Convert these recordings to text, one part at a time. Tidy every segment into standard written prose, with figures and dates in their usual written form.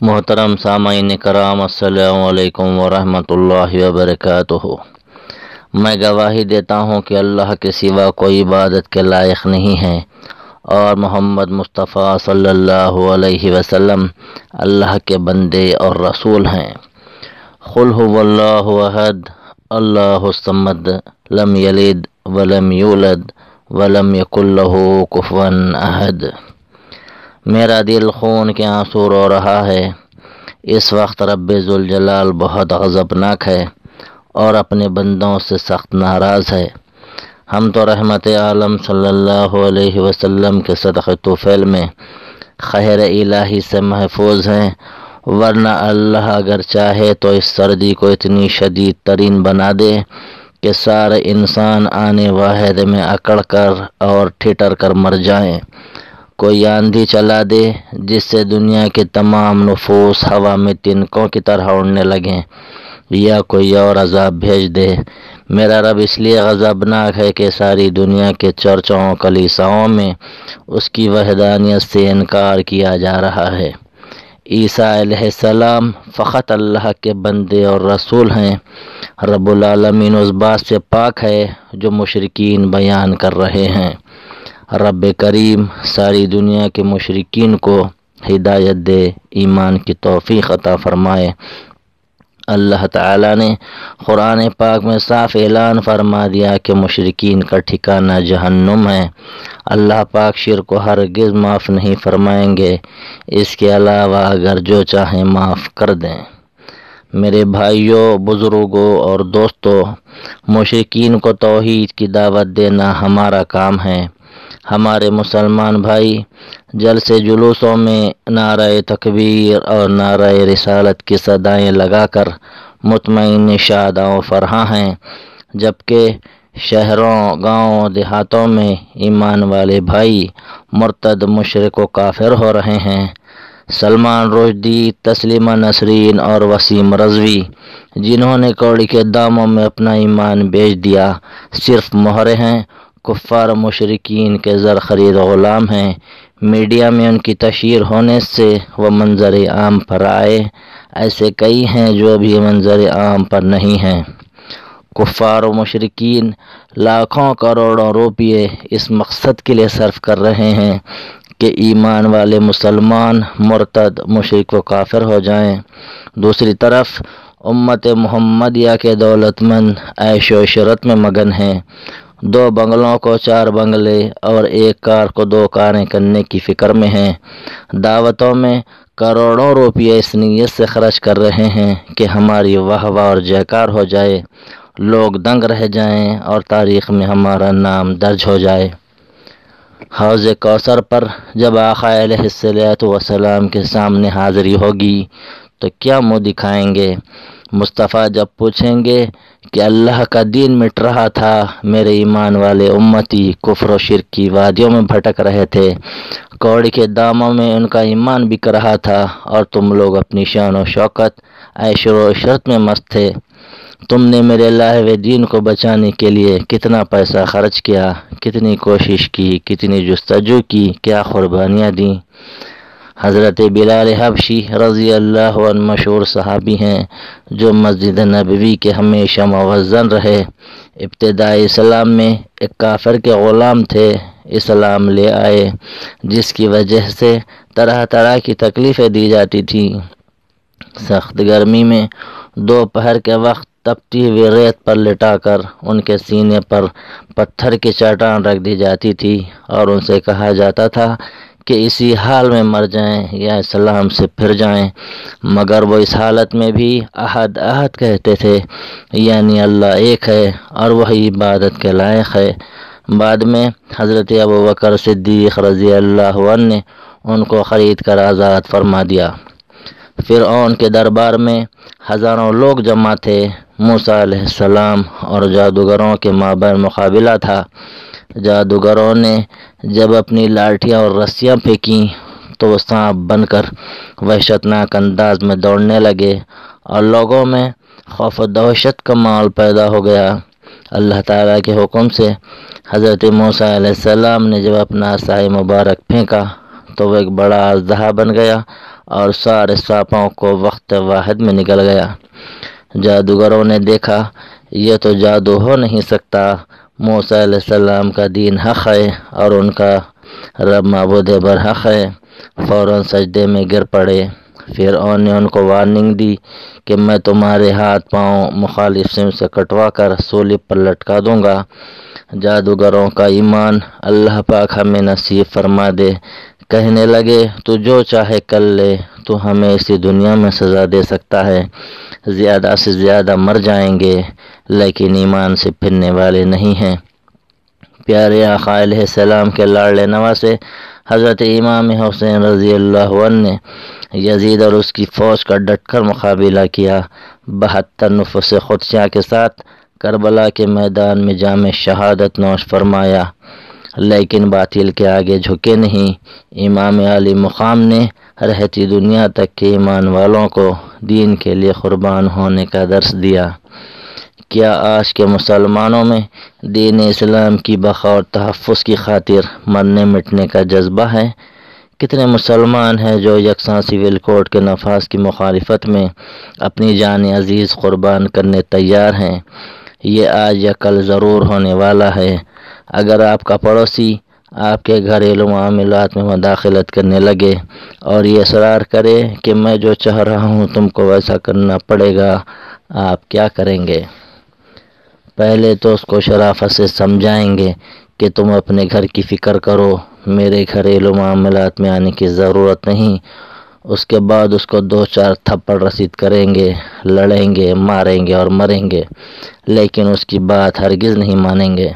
محترم سامعین کرام، السلام علیکم ورحمۃ اللہ وبرکاتہ۔ میں گواہی دیتا ہوں کہ اللہ کے سوا کوئی عبادت کے لائق نہیں ہے، اور محمد مصطفیٰ صلی اللہ علیہ وسلم اللہ کے بندے اور رسول ہیں۔ قل هو اللہ احد اللہ الصمد لم یلد ولم یولد ولم یکن لہ کفوا احد۔ میرا دل خون کے آنسو رو رہا ہے۔ اس وقت رب ذوالجلال بہت غضبناک ہے اور اپنے بندوں سے سخت ناراض ہے۔ ہم تو رحمت عالم صلی اللہ علیہ وسلم کے صدقہ طفیل میں خیر الہی سے محفوظ ہیں، ورنہ اللہ اگر چاہے تو اس سردی کو اتنی شدید ترین بنا دے کہ سارے انسان آنے واحد میں اکڑ کر اور ٹھٹر کر مر جائیں۔ کوئی آندھی چلا دے جس سے دنیا کے تمام نفوس ہوا میں تنکوں کی طرح اڑنے لگیں، یا کوئی اور عذاب بھیج دے۔ میرا رب اس لیے غضبناک ہے کہ ساری دنیا کے چرچوں کلیساؤں میں اس کی وحدانیت سے انکار کیا جا رہا ہے۔ عیسیٰ علیہ السلام فقط اللہ کے بندے اور رسول ہیں۔ رب العالمین اس بات سے پاک ہے جو مشرکین بیان کر رہے ہیں۔ رب کریم ساری دنیا کے مشرکین کو ہدایت دے، ایمان کی توفیق عطا فرمائے۔ اللہ تعالیٰ نے قرآن پاک میں صاف اعلان فرما دیا کہ مشرکین کا ٹھکانہ جہنم ہے۔ اللہ پاک شرک کو ہرگز معاف نہیں فرمائیں گے، اس کے علاوہ اگر جو چاہیں معاف کر دیں۔ میرے بھائیوں، بزرگوں اور دوستوں، مشرکین کو توحید کی دعوت دینا ہمارا کام ہے۔ ہمارے مسلمان بھائی جلسے جلوسوں میں نعرہ تکبیر اور نعرہ رسالت کی صدائیں لگا کر مطمئن شاداں و فرحاں ہیں، جبکہ شہروں، گاؤں، دیہاتوں میں ایمان والے بھائی مرتد، مشرک و کافر ہو رہے ہیں۔ سلمان رشدی، تسلیمہ نسرین اور وسیم رضوی، جنہوں نے کوڑی کے داموں میں اپنا ایمان بیچ دیا، صرف مہرے ہیں، کفار و مشرکین کے زر خرید غلام ہیں۔ میڈیا میں ان کی تشہیر ہونے سے وہ منظر عام پر آئے۔ ایسے کئی ہیں جو ابھی منظر عام پر نہیں ہیں۔ کفار و مشرکین لاکھوں کروڑوں روپے اس مقصد کے لیے صرف کر رہے ہیں کہ ایمان والے مسلمان مرتد، مشرک و کافر ہو جائیں۔ دوسری طرف امت محمدیہ کے دولت مند عیش و عشرت میں مگن ہیں۔ 2 بنگلوں کو 4 بنگلے اور 1 کار کو 2 کاریں کرنے کی فکر میں ہیں۔ دعوتوں میں کروڑوں روپے اس نیت سے خرچ کر رہے ہیں کہ ہماری واہ واہ اور جیکار ہو جائے، لوگ دنگ رہ جائیں اور تاریخ میں ہمارا نام درج ہو جائے۔ حوض کوثر پر جب آقا علیہ الصلوۃ والسلام کے سامنے حاضری ہوگی تو کیا منہ دکھائیں گے؟ مصطفیٰ جب پوچھیں گے کہ اللہ کا دین مٹ رہا تھا، میرے ایمان والے امتی کفر و شرک کی وادیوں میں بھٹک رہے تھے، کوڑی کے داموں میں ان کا ایمان بک رہا تھا، اور تم لوگ اپنی شان و شوکت، عیش و عشرت میں مست تھے۔ تم نے میرے لائے ہوئے دین کو بچانے کے لیے کتنا پیسہ خرچ کیا، کتنی کوشش کی، کتنی جستجو کی، کیا قربانیاں دیں۔ حضرت بلال حبشی رضی اللہ عنہ مشہور صحابی ہیں جو مسجد نبوی کے ہمیشہ موزن رہے۔ ابتدائی اسلام میں ایک کافر کے غلام تھے، اسلام لے آئے، جس کی وجہ سے طرح طرح کی تکلیفیں دی جاتی تھیں۔ سخت گرمی میں دوپہر کے وقت تپتی ہوئی ریت پر لٹا کر ان کے سینے پر پتھر کی چٹان رکھ دی جاتی تھی اور ان سے کہا جاتا تھا کہ اسی حال میں مر جائیں یا اسلام سے پھر جائیں، مگر وہ اس حالت میں بھی احد احد کہتے تھے، یعنی اللہ ایک ہے اور وہی عبادت کے لائق ہے۔ بعد میں حضرت ابوبکر صدیق رضی اللہ عنہ نے ان کو خرید کر آزاد فرما دیا۔ فرعون کے دربار میں ہزاروں لوگ جمع تھے۔ موسیٰ علیہ السلام اور جادوگروں کے مابین مقابلہ تھا۔ جادوگروں نے جب اپنی لاٹھیاں اور رسیاں پھینکیں تو وہ سانپ بن کر وحشتناک انداز میں دوڑنے لگے اور لوگوں میں خوف و دہشت کا ماحول پیدا ہو گیا۔ اللہ تعالیٰ کے حکم سے حضرت موسیٰ علیہ السلام نے جب اپنا عصا مبارک پھینکا تو وہ ایک بڑا اژدہا بن گیا اور سارے سانپوں کو وقت واحد میں نکل گیا۔ جادوگروں نے دیکھا یہ تو جادو ہو نہیں سکتا، موسیٰ علیہ السلام کا دین حق ہے اور ان کا رب معبود برحق ہے۔ فوراً سجدے میں گر پڑے۔ فرعون نے ان کو وارننگ دی کہ میں تمہارے ہاتھ پاؤں مخالف سم سے کٹوا کر سولی پر لٹکا دوں گا۔ جادوگروں کا ایمان اللہ پاک ہمیں نصیب فرما دے۔ کہنے لگے تو جو چاہے کر لے، تو ہمیں اسی دنیا میں سزا دے سکتا ہے، زیادہ سے زیادہ مر جائیں گے لیکن ایمان سے پھرنے والے نہیں ہیں۔ پیارے آقا علیہ السلام کے لاڈلے نواسے حضرت امام حسین رضی اللہ عنہ نے یزید اور اس کی فوج کا ڈٹ کر مقابلہ کیا۔ 72 نفوس قدسیہ کے ساتھ کربلا کے میدان میں جام شہادت نوش فرمایا، لیکن باطل کے آگے جھکے نہیں۔ امام علی مقام نے رہتی دنیا تک کے ایمان والوں کو دین کے لیے قربان ہونے کا درس دیا۔ کیا آج کے مسلمانوں میں دین اسلام کی بقا اور تحفظ کی خاطر مرنے مٹنے کا جذبہ ہے؟ کتنے مسلمان ہیں جو یکساں سول کوڈ کے نفاذ کی مخالفت میں اپنی جان عزیز قربان کرنے تیار ہیں؟ یہ آج یا کل ضرور ہونے والا ہے۔ اگر آپ کا پڑوسی آپ کے گھریلو معاملات میں مداخلت کرنے لگے اور یہ اصرار کرے کہ میں جو چاہ رہا ہوں تم کو ویسا کرنا پڑے گا، آپ کیا کریں گے؟ پہلے تو اس کو شرافت سے سمجھائیں گے کہ تم اپنے گھر کی فکر کرو، میرے گھریلو معاملات میں آنے کی ضرورت نہیں۔ اس کے بعد اس کو 2-4 تھپڑ رسید کریں گے، لڑیں گے، ماریں گے اور مریں گے، لیکن اس کی بات ہرگز نہیں مانیں گے۔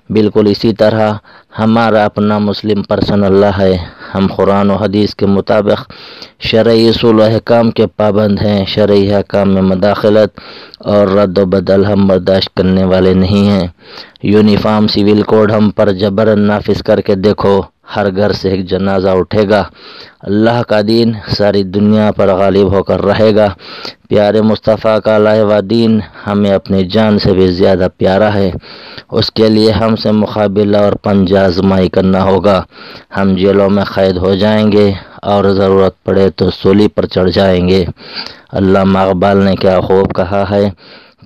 بالکل اسی طرح ہمارا اپنا مسلم پرسن اللہ ہے۔ ہم قرآن و حدیث کے مطابق شرعی اصول و احکام کے پابند ہیں۔ شرعی احکام میں مداخلت اور رد و بدل ہم برداشت کرنے والے نہیں ہیں۔ یونیفارم سول کوڈ ہم پر جبراً نافذ کر کے دیکھو، ہر گھر سے ایک جنازہ اٹھے گا، اللہ کا دین ساری دنیا پر غالب ہو کر رہے گا۔ پیارے مصطفیٰ کا لائے ہوا دین ہمیں اپنی جان سے بھی زیادہ پیارا ہے۔ اس کے لیے ہم سے مقابلہ اور پنجہ آزمائی کرنا ہوگا۔ ہم جیلوں میں قید ہو جائیں گے اور ضرورت پڑے تو سولی پر چڑھ جائیں گے۔ علامہ اقبال نے کیا خوب کہا ہے،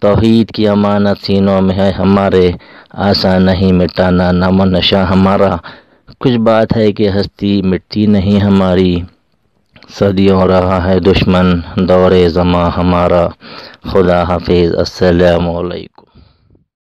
توحید کی امانت سینوں میں ہے ہمارے، آسان نہیں مٹانا نام و نشاں ہمارا۔ کچھ بات ہے کہ ہستی مٹتی نہیں ہماری، صدیوں رہا ہے دشمن دور زماں ہمارا۔ خدا حافظ، السلام علیکم۔